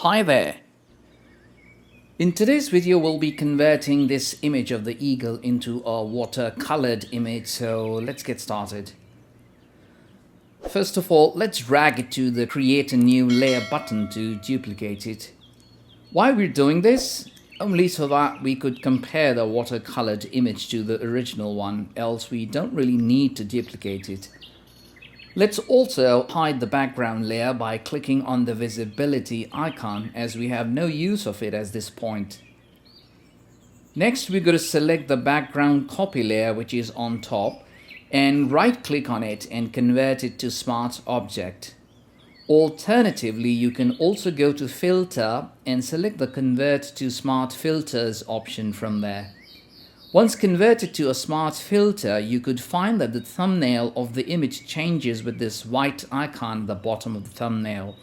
Hi there! In today's video we'll be converting this image of the eagle into a watercolored image, so let's get started. First of all, let's drag it to the create a new layer button to duplicate it. Why we're doing this? Only so that we could compare the watercolored image to the original one, else we don't really need to duplicate it. Let's also hide the background layer by clicking on the visibility icon, as we have no use of it at this point. Next, we're going to select the background copy layer, which is on top, and right click on it and convert it to Smart Object. Alternatively, you can also go to Filter and select the Convert to Smart Filters option from there. Once converted to a smart filter, you could find that the thumbnail of the image changes with this white icon at the bottom of the thumbnail.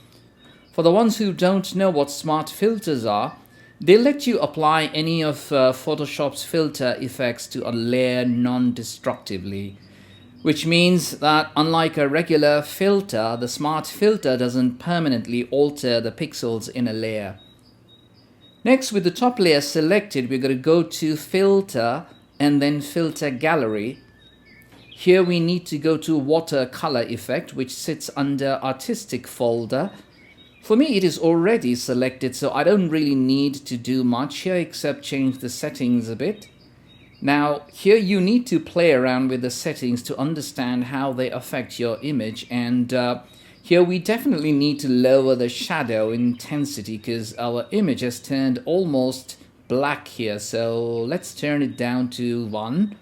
For the ones who don't know what smart filters are, they let you apply any of Photoshop's filter effects to a layer non-destructively, which means that unlike a regular filter, the smart filter doesn't permanently alter the pixels in a layer. Next, with the top layer selected, we're going to go to Filter and then Filter Gallery. Here we need to go to Watercolor Effect, which sits under Artistic folder. For me, it is already selected, so I don't really need to do much here except change the settings a bit. Now, here you need to play around with the settings to understand how they affect your image, and here we definitely need to lower the shadow intensity because our image has turned almost black here. So let's turn it down to 1.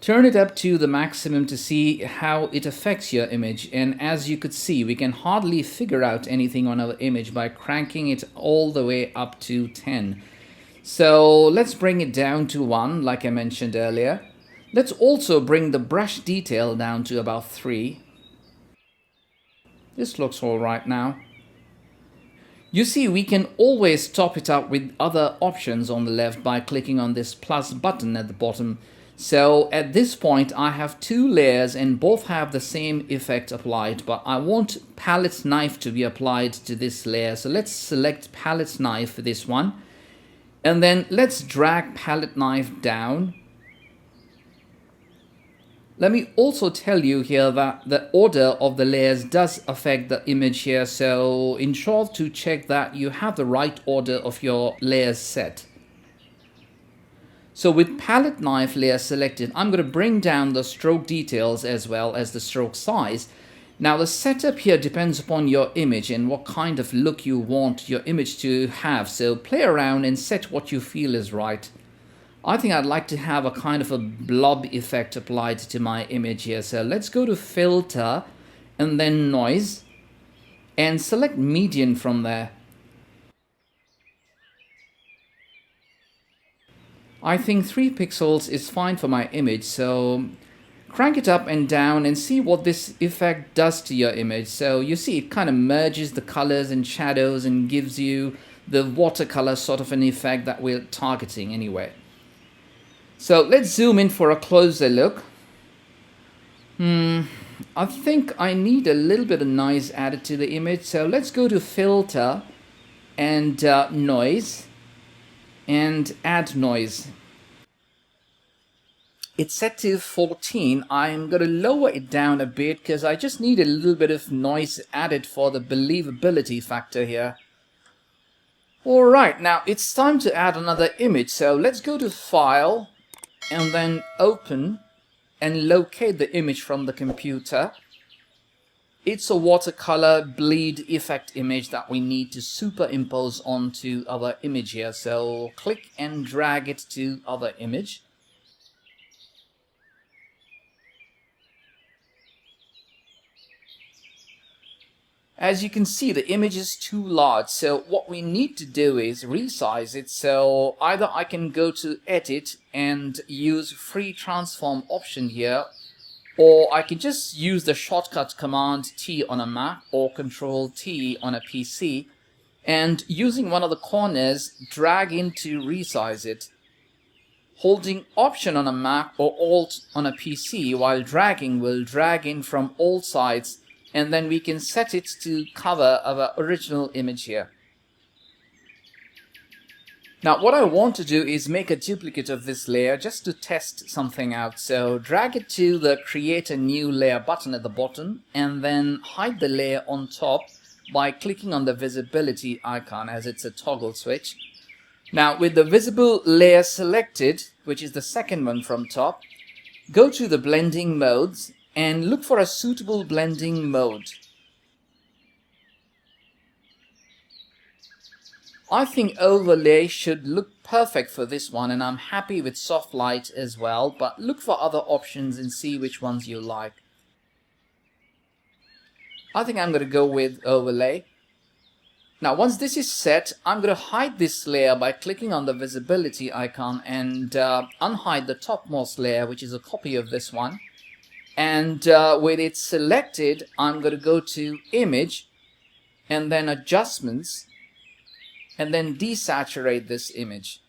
Turn it up to the maximum to see how it affects your image. And as you could see, we can hardly figure out anything on our image by cranking it all the way up to 10. So let's bring it down to 1 like I mentioned earlier. Let's also bring the brush detail down to about 3. This looks all right now. You see, we can always top it up with other options on the left by clicking on this plus button at the bottom. So at this point I have 2 layers and both have the same effect applied, but I want palette knife to be applied to this layer. So let's select palette knife for this one. And then let's drag palette knife down. Let me also tell you here that the order of the layers does affect the image here, so ensure to check that you have the right order of your layers set. So with palette knife layer selected, I'm going to bring down the stroke details as well as the stroke size. Now the setup here depends upon your image and what kind of look you want your image to have, so play around and set what you feel is right. I think I'd like to have a kind of a blob effect applied to my image here. So let's go to Filter and then Noise and select Median from there. I think 3 pixels is fine for my image, so crank it up and down and see what this effect does to your image. So you see it kind of merges the colors and shadows and gives you the watercolor sort of an effect that we're targeting anyway. So let's zoom in for a closer look. I think I need a little bit of noise added to the image. So let's go to Filter and Noise and add noise. It's set to 14. I'm going to lower it down a bit because I just need a little bit of noise added for the believability factor here. Alright, now it's time to add another image. So let's go to File and then Open and locate the image from the computer. It's a watercolor bleed effect image that we need to superimpose onto our image here. So click and drag it to other image. As you can see, the image is too large, so what we need to do is resize it. So either I can go to Edit and use Free Transform option here, or I can just use the shortcut Command T on a Mac or Control T on a PC, and using one of the corners, drag in to resize it. Holding Option on a Mac or Alt on a PC while dragging will drag in from all sides and then we can set it to cover our original image here. Now what I want to do is make a duplicate of this layer just to test something out. So drag it to the create a new layer button at the bottom and then hide the layer on top by clicking on the visibility icon, as it's a toggle switch. Now with the visible layer selected, which is the second one from top, go to the blending modes and look for a suitable blending mode. I think overlay should look perfect for this one, and I'm happy with soft light as well, but look for other options and see which ones you like. I think I'm going to go with overlay. Now once this is set, I'm going to hide this layer by clicking on the visibility icon and unhide the topmost layer, which is a copy of this one. And with it selected, I'm going to go to image and then adjustments and then desaturate this image.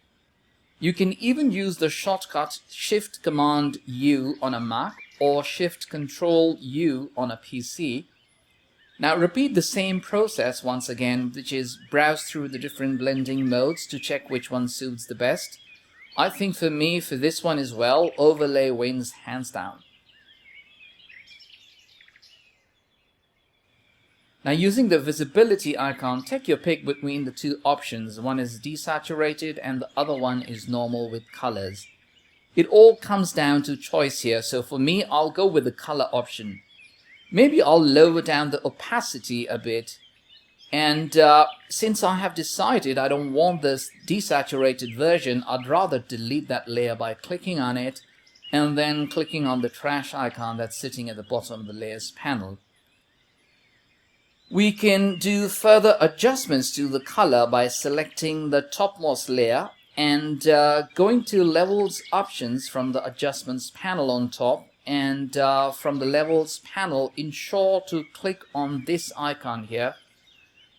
You can even use the shortcut Shift Command U on a Mac or Shift Control U on a PC. Now repeat the same process once again, which is browse through the different blending modes to check which one suits the best. I think for me, for this one as well, overlay wins hands down. Now using the visibility icon, take your pick between the two options. One is desaturated and the other one is normal with colors. It all comes down to choice here, so for me I'll go with the color option. Maybe I'll lower down the opacity a bit, and since I have decided I don't want this desaturated version, I'd rather delete that layer by clicking on it and then clicking on the trash icon that's sitting at the bottom of the layers panel. We can do further adjustments to the color by selecting the topmost layer and going to levels options from the adjustments panel on top, and from the levels panel ensure to click on this icon here,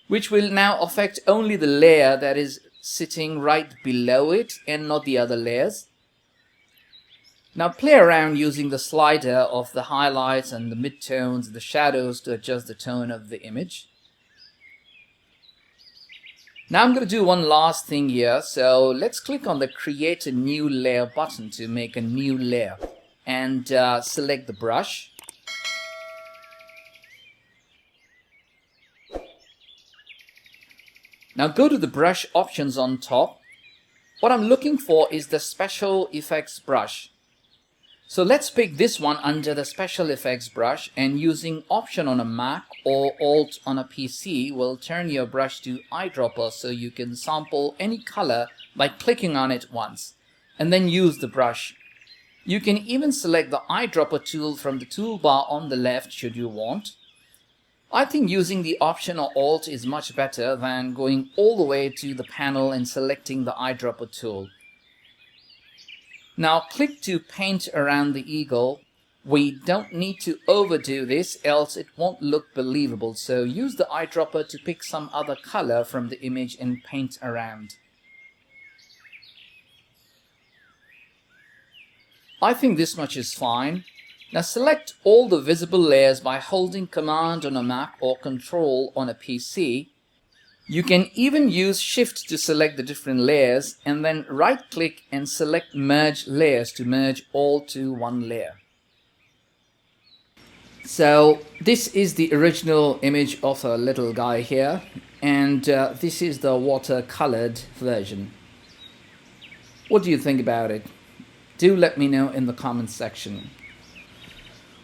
which will now affect only the layer that is sitting right below it and not the other layers. Now play around using the slider of the highlights and the midtones and the shadows to adjust the tone of the image. Now I'm going to do one last thing here, so let's click on the create a new layer button to make a new layer and select the brush. Now go to the brush options on top. What I'm looking for is the special effects brush. So let's pick this one under the special effects brush, and using option on a Mac or alt on a PC will turn your brush to eyedropper, so you can sample any color by clicking on it once and then use the brush. You can even select the eyedropper tool from the toolbar on the left should you want. I think using the option or alt is much better than going all the way to the panel and selecting the eyedropper tool. Now click to paint around the eagle. We don't need to overdo this, else it won't look believable, so use the eyedropper to pick some other color from the image and paint around. I think this much is fine. Now select all the visible layers by holding Command on a Mac or Control on a PC. You can even use Shift to select the different layers and then right click and select Merge Layers to merge all to one layer. So this is the original image of a little guy here, and this is the watercolored version. What do you think about it? Do let me know in the comments section.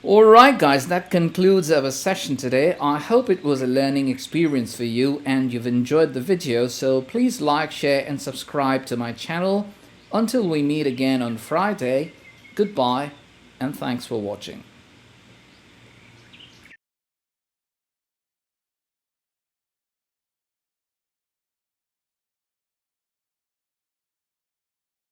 Alright guys, that concludes our session today. I hope it was a learning experience for you and you've enjoyed the video, so please like, share and subscribe to my channel. Until we meet again on Friday, goodbye and thanks for watching.